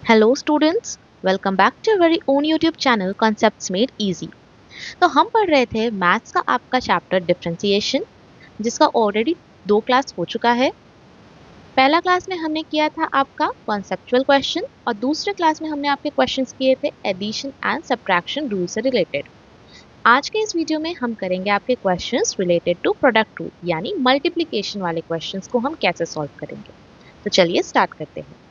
Hello students, welcome back to very own YouTube channel concepts made easy. तो हम पढ़ रहे थे मैथ्स का आपका चैप्टर डिफरेंशिएशन, जिसका ऑलरेडी 2 क्लास हो चुका है। पहला क्लास में हमने किया था आपका कॉन्सेप्चुअल क्वेश्चन और दूसरे क्लास में हमने आपके क्वेश्चंस किए थे एडिशन एंड सब्ट्रैक्शन रूल से रिलेटेड। आज के इस वीडियो में हम करेंगे आपके questions related to product rule, यानी मल्टीप्लिकेशन वाले क्वेश्चंस को हम कैसे सॉल्व करेंगे। तो चलिए स्टार्ट करते हैं।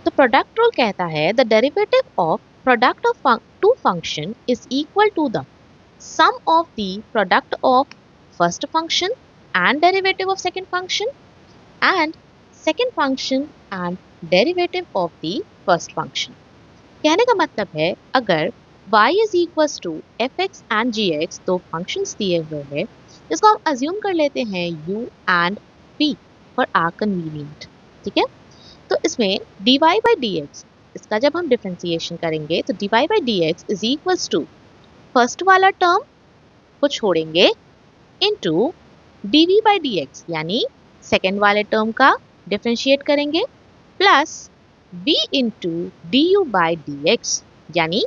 तो प्रोडक्ट रूल कहता है the derivative of product of two function is equal to the sum of the product of first function and derivative of second function and second function and derivative of the first function. कहने का मतलब है अगर y is equal to F X and G X, दो functions दिए हुए हैं जिसको हम अज्यूम कर लेते हैं u and v for are convenient. ठीक है, तो इसमें dy बाई डी एक्स, इसका जब हम डिफ्रेंसिएशन करेंगे तो dy by D x is equals to first वाला टर्म को छोड़ेंगे into dv by D X, यानी सेकेंड वाले टर्म का डिफ्रेंशिएट करेंगे plus v into D U by D X, यानी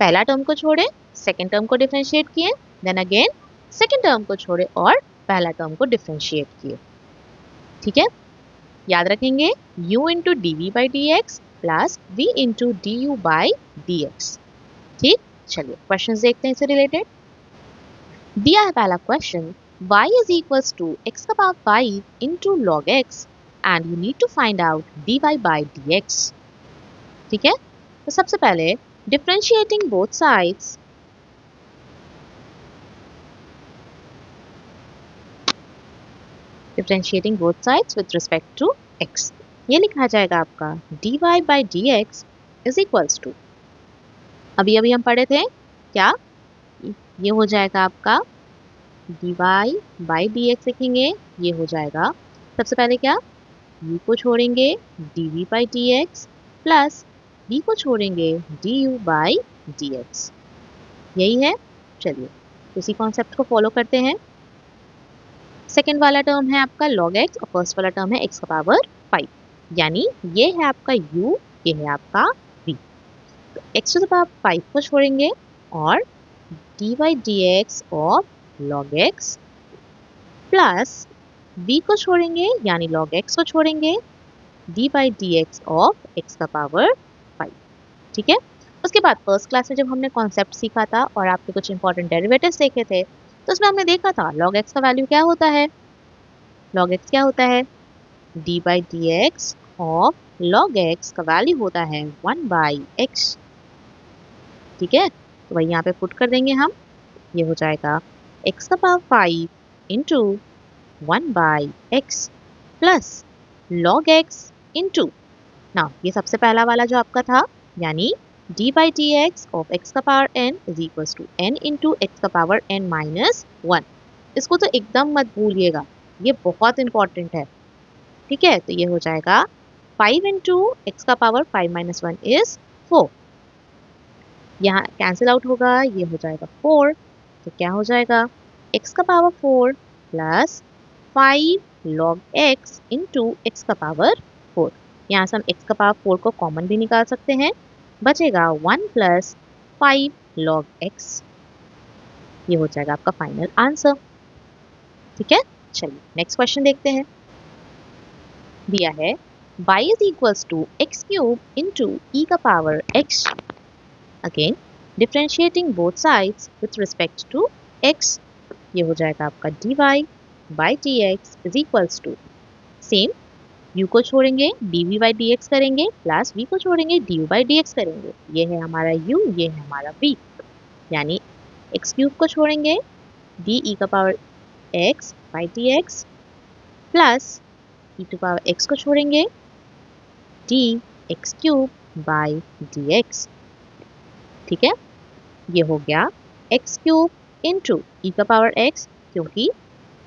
पहला टर्म को छोड़े सेकेंड टर्म को डिफ्रेंशिएट किए, देन अगेन सेकेंड टर्म को छोड़े और पहला टर्म को डिफ्रेंशिएट किए। ठीक है, याद रखेंगे u into D V by D x plus v into D U by D x. ठीक, चलिए क्वेश्चन देखते हैं इससे रिलेटेड। दिया है पहला question, y is equals to x का power 5 into log x and you need to find out dy by D x. ठीक है, तो सबसे पहले differentiating both sides, differentiating both sides with respect to x, ये लिखा जाएगा आपका dy by D x is equals to, अभी अभी हम पढ़े थे क्या, ये हो जाएगा आपका dy बाई डी एक्स लिखेंगे, ये हो जाएगा सबसे पहले क्या, u को छोड़ेंगे dv by D x plus v को छोड़ेंगे du बाई डी एक्स, यही है। चलिए उसी कॉन्सेप्ट को फॉलो करते हैं। सेकेंड वाला टर्म है आपका log x और फर्स्ट वाला टर्म है x का पावर 5, यानी ये है आपका u, ये है आपका v। तो x टू द पावर 5 को छोड़ेंगे और dy by D x of log x plus v को छोड़ेंगे यानी log x को छोड़ेंगे d by D x of x का पावर 5। ठीक है, उसके बाद फर्स्ट क्लास में जब हमने कॉन्सेप्ट सीखा था और आपके कुछ इंपॉर्टेंट डेरिवेटिव्स देखे थे तो उसमें हमने देखा था log x का वैल्यू क्या होता है, log x क्या होता है, d by D x of log x का वैल्यू होता है 1 बाई x। ठीक है, तो वही यहाँ पे पुट कर देंगे हम, ये हो जाएगा x का power 5 into 1 by x plus log x into, ना ये सबसे पहला वाला जो आपका था, यानी d by D x of x का power n is equal to n into x का पावर n माइनस 1। इसको तो एकदम मत भूलिएगा, ये बहुत इंपॉर्टेंट है। ठीक है, तो ये हो जाएगा 5 इंटू एक्स का पावर 5 माइनस 1 इज 4, यहाँ कैंसिल आउट होगा, ये हो जाएगा 4, तो क्या हो जाएगा x का power 4 plus 5 log x into x का पावर 4, यहाँ से हम x का पावर 4 को कॉमन भी निकाल सकते हैं, बचेगा 1 प्लस 5 log x, ये हो जाएगा आपका फाइनल आंसर। ठीक है, चलिए नेक्स्ट क्वेश्चन देखते हैं। दिया है y is equals to x cube into e का power x, again differentiating both sides with respect to x, ये हो जाएगा आपका dy by D x is equals to, same u को छोड़ेंगे dv बाई डी एक्स करेंगे plus v को छोड़ेंगे du बाई डी एक्स करेंगे, ये है हमारा u, ये है हमारा v, यानी एक्स क्यूब को छोड़ेंगे डी ई का power x by D x plus E to power x को छोड़ेंगे D x cube by D x. ठीक है, ये हो गया एक्स क्यूब इंटू ई का पावर x, क्योंकि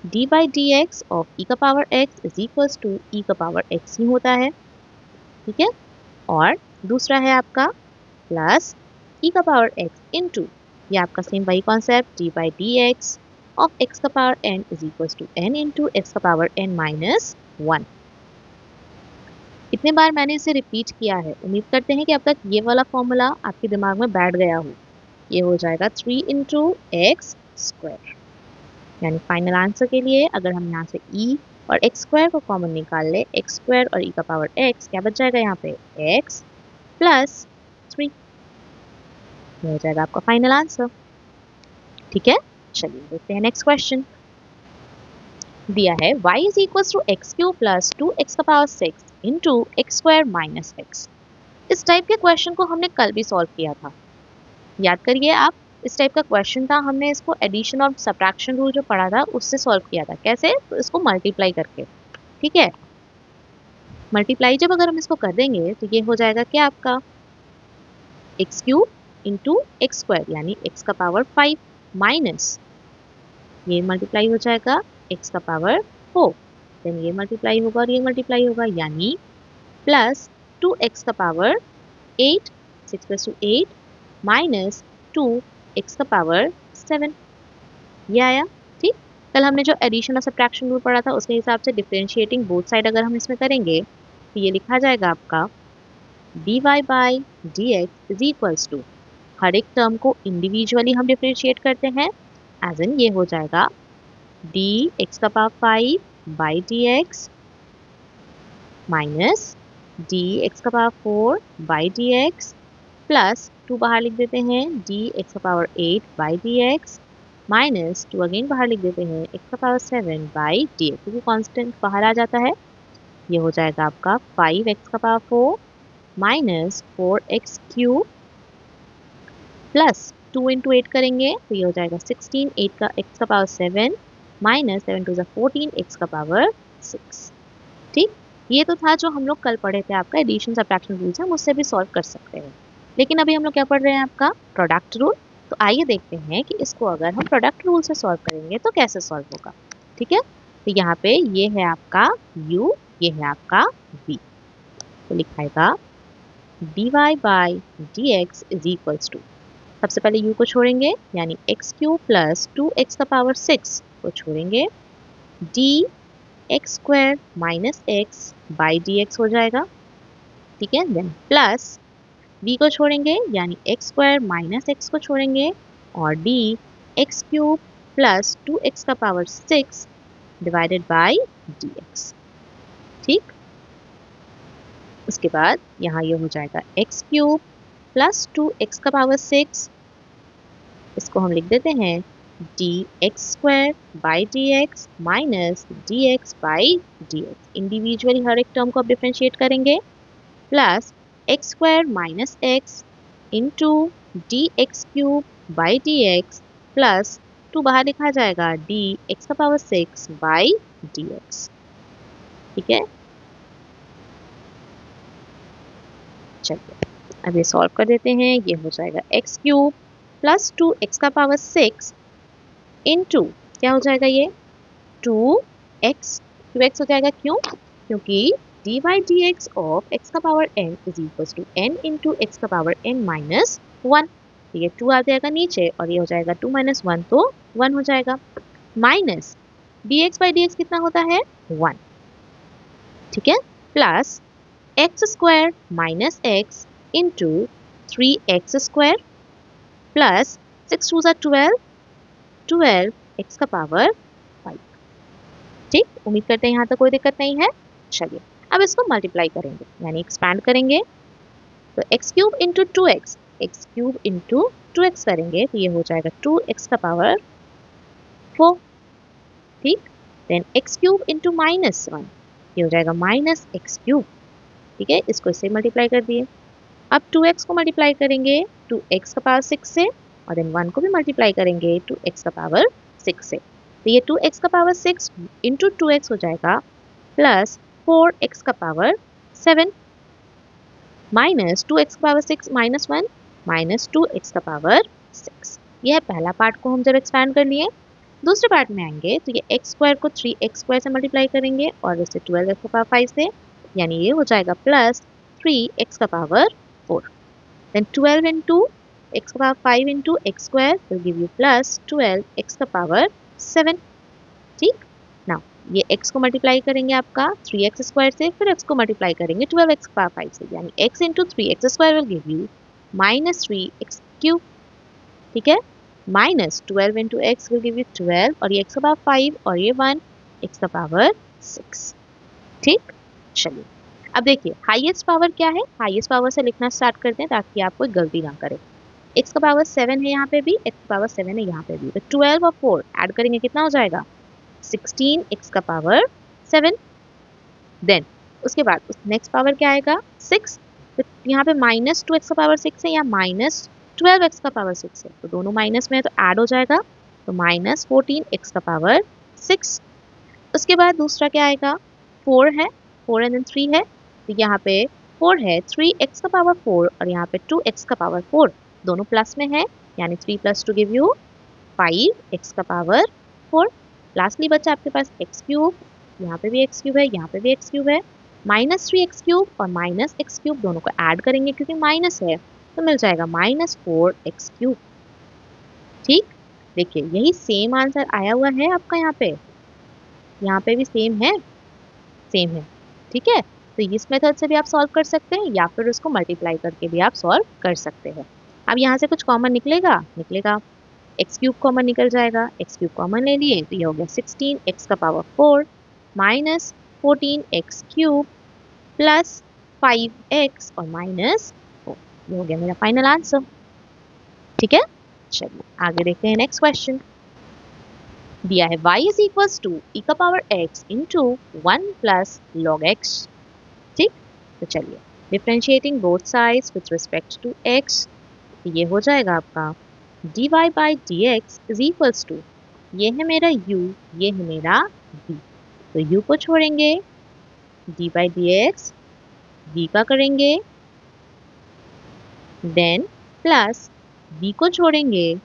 d by D x of e का power x is equals to e का पावर x ही होता है। ठीक है, और दूसरा है आपका प्लस ई का पावर x इंटू, ये आपका सेम वही concept d by D x of x का power n is equals to n into x का पावर n माइनस 1। इतने बार मैंने इसे रिपीट किया है, उम्मीद करते हैं कि अब तक ये वाला फॉर्मूला आपके दिमाग में बैठ गया हो। ये हो जाएगा 3 इंटू एक्स स्क्वायर, यानी फाइनल आंसर के लिए अगर हम यहाँ से ई और एक्स स्क्वायर को कॉमन निकाल ले, एक्स स्क्वायर और ई का पावर एक्स, क्या बच जाएगा यहाँ पे एक्स प्लस 3। ये हो जाएगा आपका फाइनल आंसर। ठीक है, चलिए देखते हैं नेक्स्ट क्वेश्चन। दिया है y is equal to X Q plus 2x का power 6 into X square minus X. इस टाइप के क्वेश्चन को हमने कल भी सॉल्व किया था, याद करिए आप। इस टाइप का क्वेश्चन था, हमने इसको एडिशन और सब्ट्रैक्शन रूल जो पढ़ा था उससे सॉल्व किया था। कैसे? तो इसको मल्टीप्लाई करके। ठीक है, मल्टीप्लाई जब अगर हम इसको कर देंगे तो ये हो जाएगा क्या आपका x cube into X square, यानी एक्स का पावर 5 माइनस ये मल्टीप्लाई हो जाएगा एक्स का पावर 4, देन ये मल्टीप्लाई होगा और ये मल्टीप्लाई होगा, यानी प्लस 2x का पावर 8, 6 प्लस 2 8 माइनस 2x का पावर 7। ये आया। ठीक, कल हमने जो एडिशन और सब्ट्रैक्शन रूल पढ़ा था उसके हिसाब से डिफरेंशिएटिंग बोथ साइड अगर हम इसमें करेंगे तो ये लिखा जाएगा आपका dy by D x is equals to, हर एक टर्म को इंडिविजुअली हम डिफरेंशिएट करते हैं, एज इन ये हो जाएगा डी एक्स का power 5 by D x minus d x का power 4 by D x plus 2 बाहर लिख देते हैं डी एक्स का power 8 by D x minus 2 again बाहर लिख देते हैं एक्स का पावर 7 बाई डी एक्स, क्योंकि कॉन्स्टेंट बाहर आ जाता है। ये हो जाएगा आपका 5x का power 4 minus 4x cube plus 2 into 8 करेंगे तो ये हो जाएगा 16, 8 का x का पावर 7 माइनस 7 टू 14 x का पावर 6। ठीक, ये तो था जो हम लोग कल पढ़े थे आपका एडिशन सब्ट्रैक्शन रूल्स, हम उससे भी सॉल्व कर सकते हैं। लेकिन अभी हम लोग क्या पढ़ रहे हैं आपका प्रोडक्ट रूल। तो आइए देखते हैं कि इसको अगर हम प्रोडक्ट रूल से सॉल्व करेंगे तो कैसे सॉल्व होगा। ठीक है, तो यहाँ पे ये है आपका u, ये है आपका v, तो लिखाएगा dy by D x is equals to, सबसे पहले u को छोड़ेंगे यानी एक्स क्यूब प्लस 2x का पावर 6 को छोड़ेंगे, D x square minus x by D x हो जाएगा। ठीक है, देन प्लस v को छोड़ेंगे यानी एक्स स्क्वायर माइनस एक्स को छोड़ेंगे और d x cube plus 2x का power 6 divided by D x. ठीक, उसके बाद यहाँ ये हो जाएगा एक्स क्यूब प्लस 2x का पावर 6, इसको हम लिख देते हैं d x square by D x minus d x by D x, individually हर एक टर्म को आप डिफ्रेंशिएट करेंगे, plus x square minus x into d x cube by D x plus 2 बाहर लिखा जाएगा डी एक्स का पावर 6 बाई डी एक्स। ठीक है, चलिए अब ये सॉल्व कर देते हैं। ये हो जाएगा एक्स क्यूब प्लस 2x का पावर 6 इंटू क्या हो जाएगा ये 2x, 2x हो जाएगा, क्यों? क्योंकि dy D x of x का power n is equal to n into x का पावर n माइनस 1। ये 2 आ जाएगा नीचे और ये हो जाएगा 2 माइनस 1 तो 1 हो जाएगा, minus dx by D X कितना होता है 1। ठीक है, plus x square minus x into 3x square plus 6 two 12, 12 x का पावर 5। ठीक, उम्मीद करते हैं यहाँ तक कोई दिक्कत नहीं है। चलिए अब इसको मल्टीप्लाई करेंगे यानी एक्सपैंड करेंगे, तो x cube into 2x, x cube into 2x करेंगे तो ये हो जाएगा 2x का पावर 4। ठीक, then x cube into minus 1, ये हो जाएगा माइनस एक्स क्यूब। ठीक है, इसको इससे मल्टीप्लाई कर दिए। अब 2x को मल्टीप्लाई करेंगे 2x का पावर 6 से और देन 1 को भी मल्टीप्लाई करेंगे 2x का पावर 6 से, तो ये 2x का पावर 6 इंटू 2x हो जाएगा प्लस 4x का पावर 7 माइनस 2x का पावर 6 माइनस 1 माइनस 2x का पावर 6। यह है पहला पार्ट को हम जब एक्सपैंड कर लिए। दूसरे पार्ट में आएंगे तो ये एक्स स्क्वायर को 3x स्क्वायर से मल्टीप्लाई करेंगे और इसे 12x का पावर 5 से, यानी ये हो जाएगा प्लस 3x का पावर 4। Then 12 into x का power 5 into x square will give you plus 12 x का पावर 7। ठीक, नाउ ये x को मल्टीप्लाई करेंगे आपका 3x² से, फिर x को मल्टीप्लाई करेंगे 12x⁵ से, यानी x into 3x² will give you -3x³। ठीक है, -12 into x will give you 12, और ये x का पावर 5 और ये 1, x का पावर 6। ठीक, चलिए अब देखिए हाईएस्ट पावर क्या है, हाईएस्ट पावर से लिखना स्टार्ट करते हैं ताकि आप कोई गलती ना करें। x का पावर 7 है यहाँ पे भी, x का पावर 7 है यहाँ पे भी, तो 12 और 4 ऐड करेंगे कितना हो जाएगा 16 x का पावर 7। देन उसके बाद उस नेक्स्ट पावर क्या आएगा 6, तो यहाँ पे -2x का पावर 6 है या -12x का पावर 6 है, तो दोनों माइनस में है तो ऐड हो जाएगा, तो -14x का पावर 6। उसके बाद दूसरा क्या आएगा 4 है, 4 एंड देन 3 है, तो यहाँ पे 4 है 3x का पावर 4 और यहाँ पे 2x का पावर 4, दोनों प्लस में है, यानी 3 + 2 गिव यू 5x का पावर 4। लास्टली बचा आपके पास x³, यहाँ पे भी x³ है, यहाँ पे भी x³ है, -3x³ और -x³ दोनों को ऐड करेंगे क्योंकि माइनस है, तो मिल जाएगा -4x³। ठीक, देखिए यही सेम आंसर आया हुआ है आपका यहाँ पे भी सेम है, सेम है। ठीक है, तो इस मेथड से भी आप सॉल्व कर सकते हैं या फिर उसको मल्टीप्लाई करके भी आप सॉल्व कर सकते हैं। अब यहाँ से कुछ कॉमन निकलेगा, x³ कॉमन निकल जाएगा, x³ कॉमन ले लिए तो ये हो गया 16x का पावर 4 -14x³ प्लस 5x और -4, ये हो गया मेरा फाइनल आंसर। ठीक है, चलिए आगे देखते हैं नेक्स्ट क्वेश्चन। दिया है y is equals to e का power x into 1 plus log x। ठीक, तो चलिए differentiating both sides with respect to x, ये हो जाएगा आपका dy by dx is equals to, ये है मेरा u, ये है मेरा v, तो u को छोड़ेंगे d बाई dx, v का करेंगे, देन प्लस v को छोड़ेंगे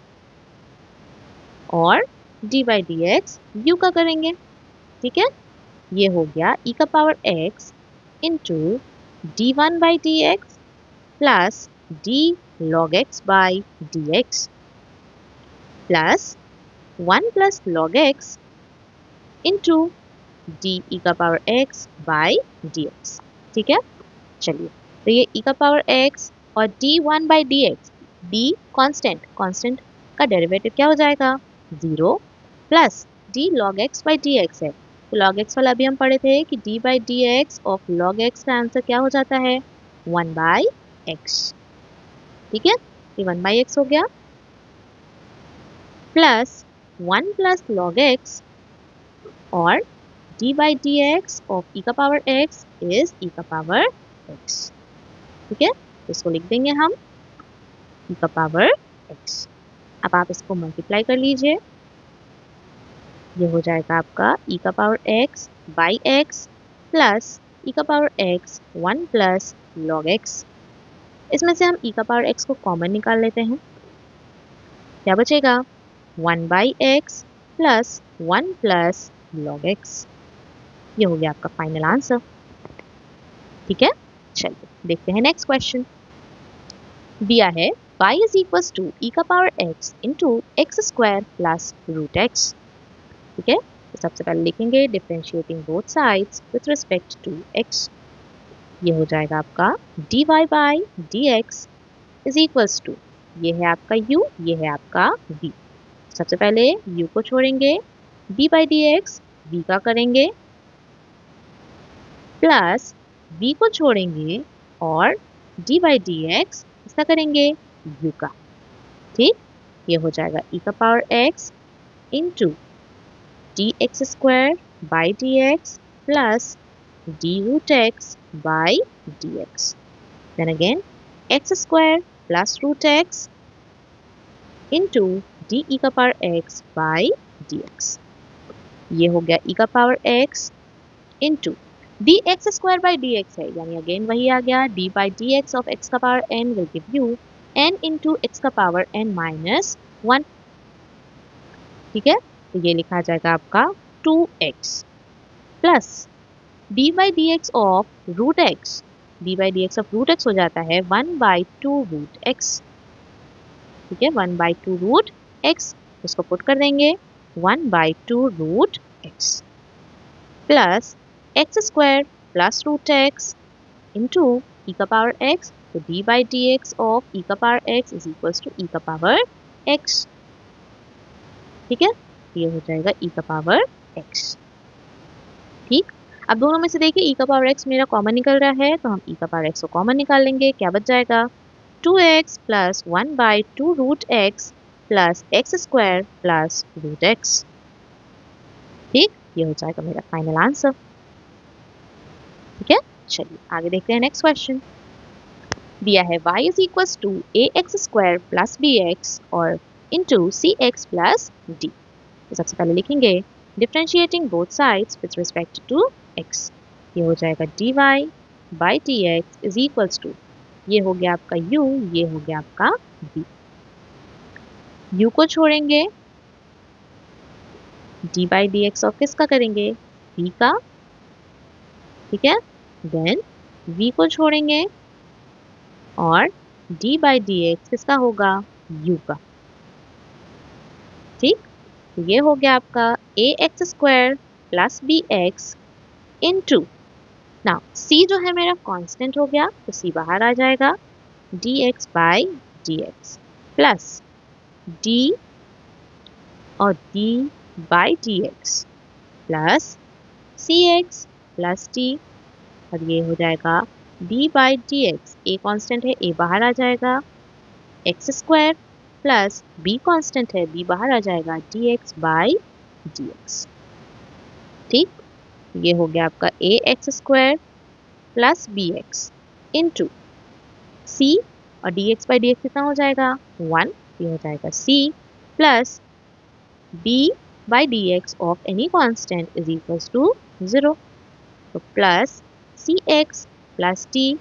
और d बाई dx u का करेंगे। ठीक है, ये हो गया e का power x into d1 by dx plus d log x by dx plus 1 plus log x into d e का पावर x बाई dx। ठीक है, चलिए तो ये e का पावर x और d1 by dx, d constant का derivative क्या हो जाएगा 0 plus d log x by dx है, तो log x वाला अभी हम पढ़े थे कि d by dx of log x का आंसर क्या हो जाता है 1 बाई x। ठीक है, ये 1 बाई x हो गया प्लस 1 प्लस log x और d by dx of e का पावर x इज e का पावर x। ठीक है, इसको लिख देंगे हम e का पावर x। अब आप इसको मल्टीप्लाई कर लीजिए, ये हो जाएगा आपका e का power x by x plus e का power x 1 plus log x। इसमें से हम e का पावर x को कॉमन निकाल लेते हैं, क्या बचेगा 1 by x plus 1 plus log x, ये हो गया आपका फाइनल आंसर। ठीक है, चलिए देखते हैं नेक्स्ट क्वेश्चन। दिया है y is equals to e का power x into x² plus root x। ठीक है, तो सबसे पहले लिखेंगे differentiating both sides with respect to x, ये हो जाएगा आपका dy by dx is equals to, ये है आपका u, ये है आपका v। सबसे पहले u को छोड़ेंगे, d बाई dx v का करेंगे, प्लस v को छोड़ेंगे और d बाई dx इसका करेंगे u का। ठीक, ये हो जाएगा e का power x into dx² by dx plus d root x by dx, then again x² plus root x into d e का पावर x बाई dx, ये हो गया e का power x into dx² by dx है, यानी again वही आ गया d by dx of x का power n will give you n into x का पावर n माइनस 1। ठीक है, तो ये लिखा जाएगा आपका 2x plus d by dx of root x, d by dx of root x हो जाता है 1 बाई 2 रूट x। ठीक है, 1 बाई 2 रूट x, इसको पुट कर देंगे 1 by 2 root x। Plus x square plus root x into e का power x, तो d by D x of e का power x is equals to e का power x. ठीक है, ये हो जाएगा ई का पावर एक्स। ठीक, अब दोनों में से देखिए ई का पावर एक्स मेरा कॉमन निकल रहा है, तो हम ई का पावर एक्स को कॉमन निकाल लेंगे। क्या बच जाएगा, 2x plus 1/2 root X plus x square plus root X. ठीक, ये हो जाएगा मेरा फाइनल आंसर। ठीक है, चलिए आगे देखते हैं नेक्स्ट क्वेश्चन। दिया है y is equals to A x square plus B X और into C x plus D. तो सबसे पहले लिखेंगे differentiating both sides with respect to x। ये हो जाएगा dy by D x is equals to, ये हो गया आपका u, ये हो गया आपका v। u को छोड़ेंगे, D by D x of किसका करेंगे, v का। ठीक है, देन v को छोड़ेंगे और डी बाई डी एक्स किसका होगा, u का। ठीक, तो ये हो गया आपका a x square plus B x into, now c जो है मेरा कांस्टेंट हो गया तो c बाहर आ जाएगा, d x by D x plus d और d by D x plus C x plus d, और ये हो जाएगा d by D x, a constant है a बाहर आ जाएगा, x square plus b constant है b बाहर आ जाएगा, d x by D x. ठीक, ये हो गया आपका a x square plus B x into c, और d x by D X कितना हो जाएगा 1, ये हो जाएगा c plus b by D x of any constant is equals to 0, तो प्लस सी एक्स प्लस डी,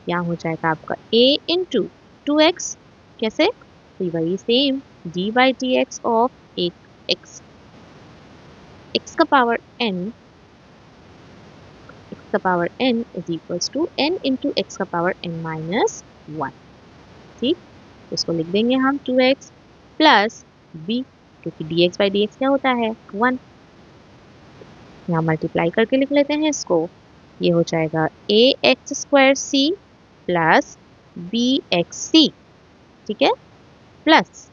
यहाँ हो जाएगा आपका a इंटू 2x, कैसे, तो वही same d by D x of x, x का पावर n, x का power n is equals to n into x का पावर n माइनस 1। ठीक, इसको लिख देंगे हम 2x प्लस b, क्योंकि dx बाई dx क्या होता है 1, यहाँ मल्टीप्लाई करके लिख लेते हैं इसको। ये हो जाएगा a x square c plus B x c. ठीक है, प्लस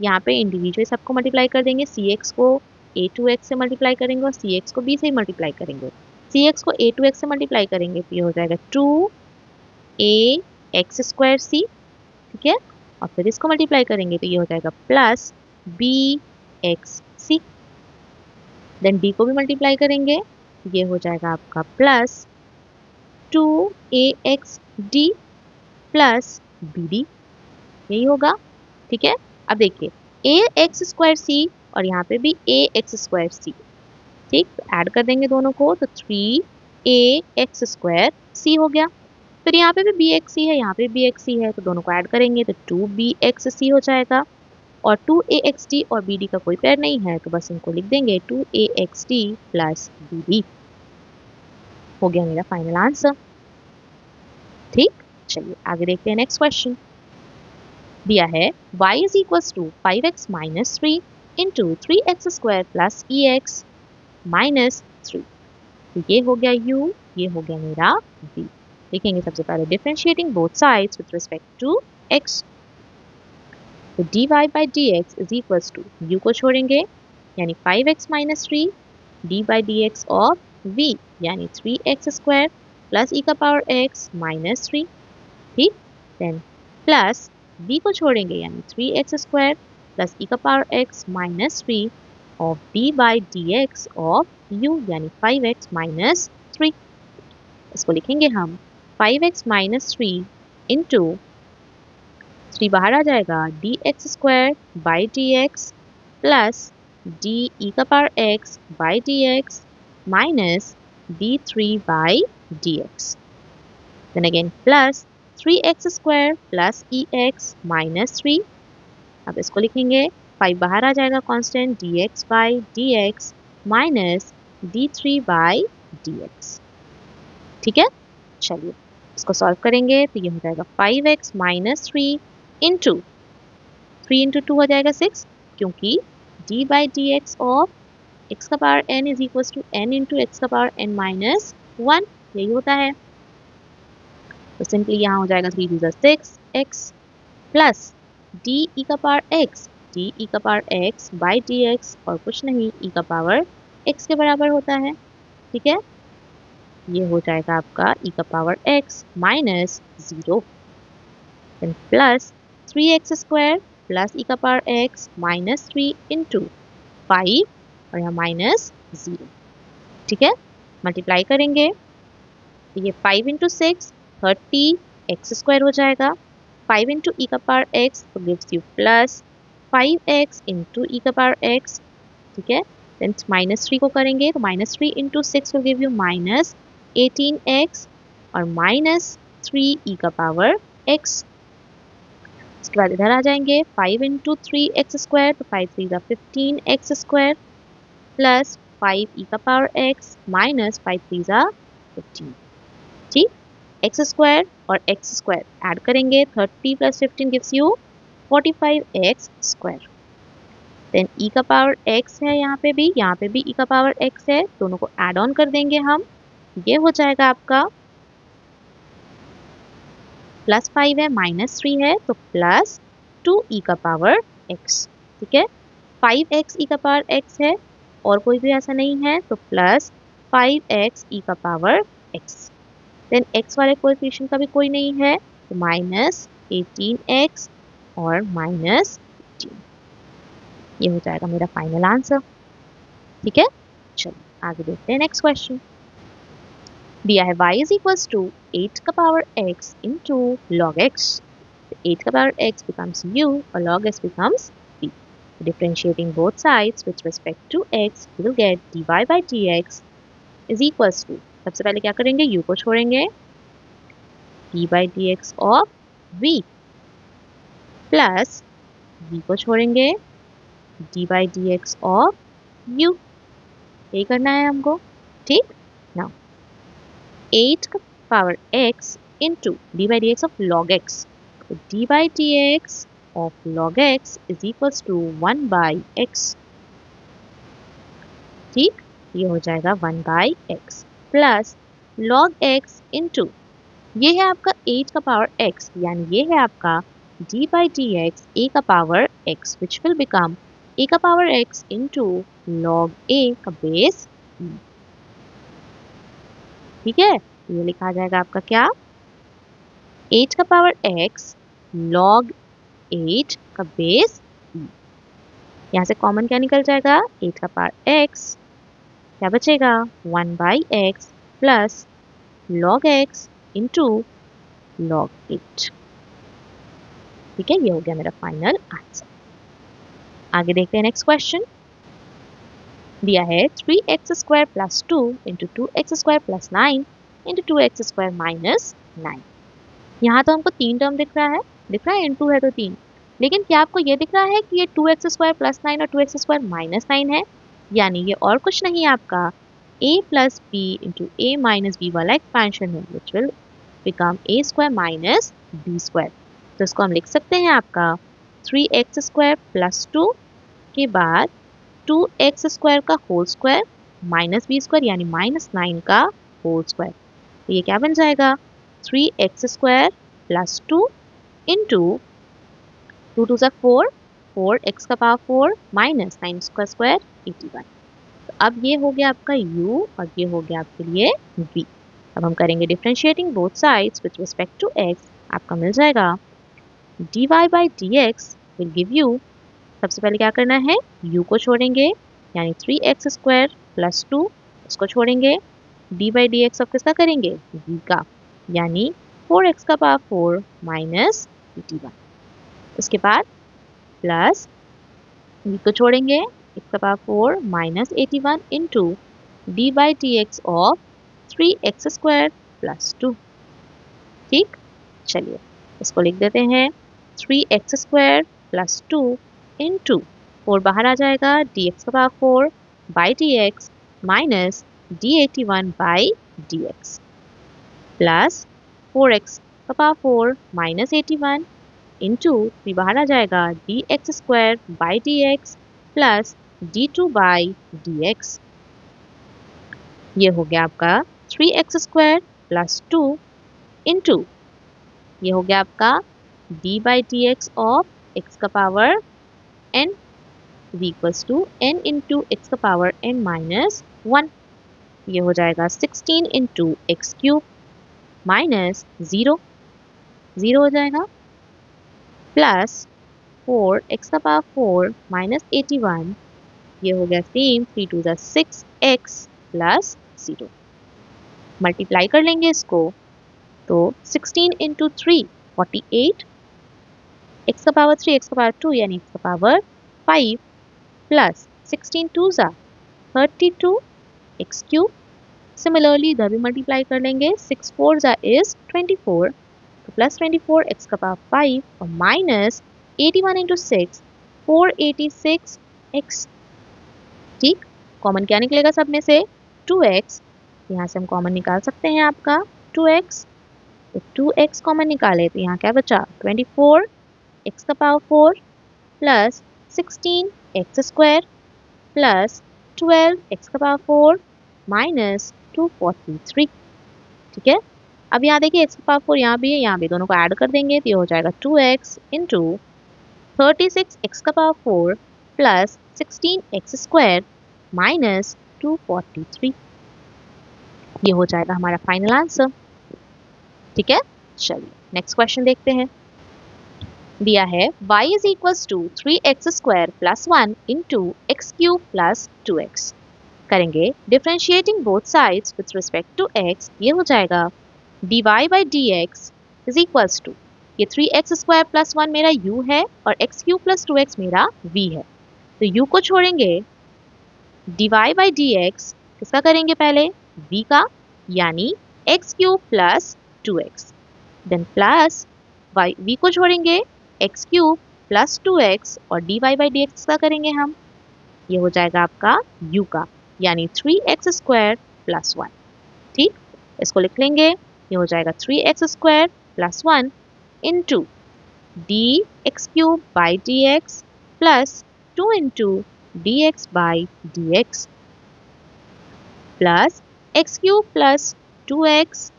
यहाँ पे इंडिविजुअल सबको मल्टीप्लाई कर देंगे, सी एक्स को ए टू एक्स से मल्टीप्लाई करेंगे और सी एक्स को बी से ही मल्टीप्लाई करेंगे। सी एक्स को ए टू एक्स से मल्टीप्लाई करेंगे तो ये हो जाएगा 2 ए एक्स स्क्वायर सी। ठीक है, और फिर इसको मल्टीप्लाई करेंगे तो ये हो जाएगा plus B x c. Then d को भी मल्टीप्लाई करेंगे, ये हो जाएगा आपका plus 2 a x d plus b d, यही होगा। ठीक है, अब देखिए ए एक्स स्क्वायर सी और यहाँ पे भी ए एक्स स्क्वायर सी। ठीक, तो ऐड कर देंगे दोनों को तो 3 ए एक्स स्क्वायर सी हो गया। फिर यहाँ पे भी बी एक्स सी है, यहाँ पे बी एक्स सी है, तो दोनों को ऐड करेंगे तो 2 बी एक्स सी हो जाएगा, और 2 ए एक्स डी और बी डी का कोई पेयर नहीं है तो बस इनको लिख देंगे 2 a x d plus b d. हो गया मेरा फाइनल आंसर। ठीक, चलिए आगे देखते हैं नेक्स्ट क्वेश्चन। दिया है y is equals to 5x minus 3 into 3x square plus E x minus 3। तो ये हो गया u, ये हो गया मेरा v। लिखेंगे सबसे पहले differentiating both sides with respect to x, तो dy by D x is equals to, u को छोड़ेंगे यानी 5x minus 3 d by D x of v यानी 3x स्क्वायर प्लस e का पावर x माइनस 3। ठीक, देन प्लस b को छोड़ेंगे यानी 3x स्क्वायर प्लस e का power x minus 3 of d by D x of u यानी 5x minus 3। इसको लिखेंगे हम 5x माइनस 3 इंटू 3 बाहर आ जाएगा d x square by D x plus D E का power x by D x minus d3 by D x, then again plus 3x square plus E x minus 3। अब इसको लिखेंगे 5 बाहर आ जाएगा constant dx by D x minus d3 by D x. ठीक है, चलिए इसको सॉल्व करेंगे तो ये हो जाएगा 5x माइनस 3 इंटू 3 इंटू 2 हो जाएगा 6, क्योंकि d by D x of x का power n is equal to n into x का पावर n माइनस 1, यही होता है। तो सिंपली यहाँ हो जाएगा 3 two 6 X plus D E का पावर एक्स, डी ई का power X by D X, और कुछ नहीं ई का पावर एक्स के बराबर होता है। ठीक है, ये हो जाएगा आपका ई का power x minus 0 plus 3x² plus e का पावर एक्स माइनस 3 इंटू 5 और यहाँ माइनस 0। ठीक है, मल्टीप्लाई करेंगे तो ये 5 इंटू 6 30x² हो जाएगा। 5 इंटू ई का पावर एक्स तो gives you plus 5x into e का पावर एक्स। ठीक है, देन -3 को करेंगे तो -3 into 6 will give you minus 18x और माइनस 3 ई का पावर x। इसके बाद इधर आ जाएंगे 5 इंटू 3x² तो 5 3 15x² प्लस 5 ई का पावर x माइनस 5 3 15। ठीक, x² और x² ऐड करेंगे 30 plus 15 gives you 45x²। Then e का पावर x है यहाँ पे भी ई का पावर x है, दोनों को ऐड ऑन कर देंगे हम। ये हो जाएगा आपका प्लस 5 है माइनस 3 है तो प्लस 2 ई का पावर x। ठीक है, 5x ई का पावर x है और कोई भी ऐसा नहीं है तो प्लस 5x ई का पावर x। देन x वाले कोएफिशिएंट का भी कोई नहीं है तो माइनस 18x और माइनस 18। ये हो जाएगा मेरा फाइनल आंसर। ठीक है, चलिए आगे देखते हैं नेक्स्ट क्वेश्चन। दिया है y इज इक्वल्स टू 8 का power x into log x। 8 का पावर x becomes u और log x becomes b. Differentiating both sides with respect to x, we will get dy by dx is equals to, सबसे पहले क्या करेंगे, u को छोड़ेंगे, d by dx of v plus v को छोड़ेंगे, d by dx of u। यही करना है हमको। ठीक, नाउ 8 का power x into d by D x of log x, तो d by D x of log x is equals to 1 by x. ठीक, ये हो जाएगा 1 by x plus log x into, ये है आपका 8 का पावर x, यानी ये है आपका d बाई डी एक्स ए का power x, which will become a का power x into log a का बेस e। ठीक है, ये लिखा जाएगा आपका क्या, 8 का पावर x log 8 का बेस e। यहाँ से कॉमन क्या निकल जाएगा, 8 का पावर x, क्या बचेगा 1 by x plus log x into log 8। ठीक है, ये हो गया मेरा फाइनल आंसर। आगे देखते हैं नेक्स्ट क्वेश्चन। दिया है 3x² plus 2 into 2x² plus 9 into 2x² minus 9। यहाँ तो हमको 3 टर्म दिख रहा है इंटू है तो 3, लेकिन क्या आपको ये दिख रहा है कि ये 2x² प्लस 9 और 2x² माइनस 9 है, यानी ये और कुछ नहीं है आपका a plus B into a minus B वाला एक्सपेंशन है, which will become a² minus b²। तो इसको हम लिख सकते हैं आपका 3x² प्लस 2 के बाद 2x² का होल स्क्वायर माइनस b² यानी माइनस 9 का होल स्क्वायर। तो ये क्या बन जाएगा 3x² प्लस 2 इंटू 2 2 ज़ा 4, 4x का पावर 4 माइनस 9 का स्क्वायर 81। तो अब ये हो गया आपका u और ये हो गया आपके लिए v। अब हम करेंगे differentiating both sides with respect to x, आपका मिल जाएगा dy by dx will give you, सबसे पहले क्या करना है, u को छोड़ेंगे यानी 3x² प्लस 2, इसको छोड़ेंगे, d by D x of किसका करेंगे, v का, यानी 4x का पावर 4 माइनस 81। उसके बाद प्लस v को छोड़ेंगे, x का power 4 minus 81 into d by D x of 3x² plus 2। ठीक, चलिए इसको लिख देते हैं 3x² प्लस 2 इंटू 4 बाहर आ जाएगा, dx का power 4 by D x minus d81 by D x plus 4x का पावर 4 माइनस 81 इंटू 3 बाहर आ जाएगा, dx² by D x plus d2 by dx। ये हो गया आपका 3x² प्लस 2 इंटू ये हो गया आपका d by D x of x का power n equals to n into x का पावर n माइनस 1। ये हो जाएगा 16 इंटू एक्स क्यूब माइनस 0 0 हो जाएगा प्लस 4 एक्स का पावर 4 माइनस 81। ये हो गया same 3 two the 6 X plus 0। Multiply कर लेंगे इसको तो 16 इंटू 3 48 एक्स का पावर 3 एक्स का पावर 2 यानी एक्स का पावर 5 प्लस 16 टू ज़ा 32 एक्स क्यूब। सिमिलरली इधर भी मल्टीप्लाई कर लेंगे 6 4 ज़ा इज 24 तो प्लस 24 एक्स का पावर 5 और माइनस 81 इंटू 6 486 एक्स। ठीक, कॉमन क्या निकलेगा सब में से 2x। यहाँ से हम कॉमन निकाल सकते हैं आपका 2x। तो 2x कॉमन निकाले तो यहाँ क्या बचा 24 एक्स का power 4 plus 16 x square plus 12 x का पावर 4 माइनस 243। ठीक है, अब यहाँ देखिए एक्स का पावर 4 यहाँ भी है यहाँ भी, दोनों को ऐड कर देंगे तो ये हो जाएगा 2x इंटू 36 एक्स का power 4 plus 16 x square minus 243। ये हो जाएगा हमारा फाइनल आंसर। ठीक है, चलिए नेक्स्ट क्वेश्चन देखते हैं। दिया है y is equals to 3x² plus 1 into X cube plus 2x। करेंगे differentiating both sides with respect to x। ये हो जाएगा dy by dx is equals to ये 3x² प्लस 1 मेरा u है और x क्यूब प्लस 2x मेरा v है। तो u को छोड़ेंगे dy बाई dx किसका करेंगे पहले v का यानी x cube plus 2x then plus v को छोड़ेंगे एक्स क्यूब प्लस 2x और dy बाई dx का करेंगे हम, ये हो जाएगा आपका u का यानी 3x² प्लस 1। ठीक, इसको लिख लेंगे, ये हो जाएगा 3x² plus 1 into d x cube by dx plus 2 into dx by dx plus x cube plus 2x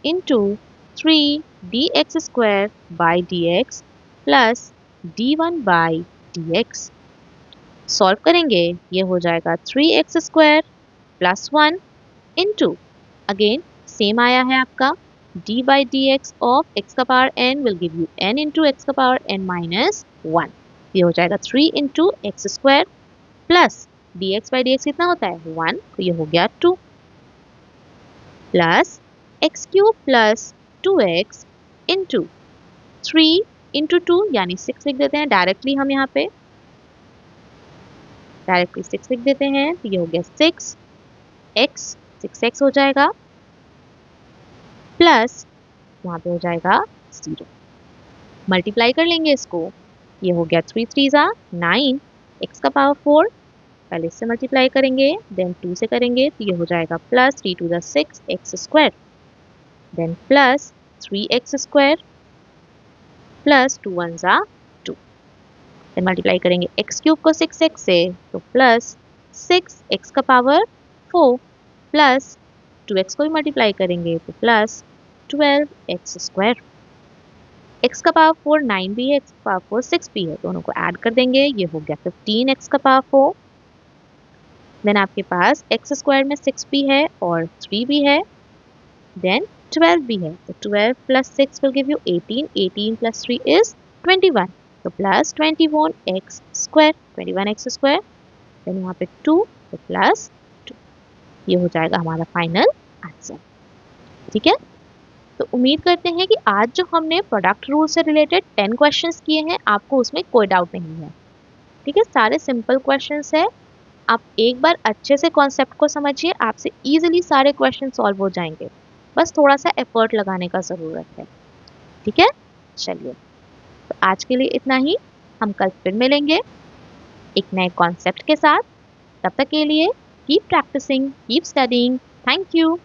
into 3 dx² by dx plus d1 by dx। Solve करेंगे, ये हो जाएगा 3x² plus 1 into again same आया है आपका d by dx of x का power n will give you n into x का power n minus 1। ये हो जाएगा 3 into X square plus dx by dx कितना होता है 1 तो ये हो गया 2 plus x cube plus 2x into 3 into 2 यानी 6 लिख देते हैं डायरेक्टली, हम यहाँ पे डायरेक्टली 6 लिख देते हैं तो ये हो गया 6x हो जाएगा प्लस वहाँ पे हो जाएगा 0। मल्टीप्लाई कर लेंगे इसको, ये हो गया 3 3 ज़ा 9 एक्स का पावर 4 पहले इससे मल्टीप्लाई करेंगे देन 2 से करेंगे तो ये हो जाएगा plus 3 two the 6 X square then plus 3x² plus 2 1 ज़ा 2 देन मल्टीप्लाई करेंगे एक्स क्यूब को 6x से तो प्लस 6x का पावर 4 प्लस 2x को भी मल्टीप्लाई करेंगे तो प्लस 12x²। x का पावर 4 9 भी है, x का पावर 4 6 भी है, दोनों को ऐड कर देंगे ये हो गया 15x का पावर 4 देन आपके पास x² में 6 भी है और 3 भी है देन 12 भी है तो 12 plus 6 will give you 18 18 plus 3 is 21 तो प्लस 21x² देन यहाँ पे 2 तो प्लस 2। ये हो जाएगा हमारा फाइनल आंसर। ठीक है, तो उम्मीद करते हैं कि आज जो हमने प्रोडक्ट रूल से रिलेटेड 10 क्वेश्चंस किए हैं आपको उसमें कोई डाउट नहीं है। ठीक है, सारे सिंपल क्वेश्चंस है, आप एक बार अच्छे से कॉन्सेप्ट को समझिए, आपसे इजीली सारे क्वेश्चन सॉल्व हो जाएंगे, बस थोड़ा सा एफर्ट लगाने का ज़रूरत है। ठीक है, चलिए तो आज के लिए इतना ही, हम कल फिर मिलेंगे एक नए कॉन्सेप्ट के साथ। तब तक के लिए keep practicing, keep studying. Thank you.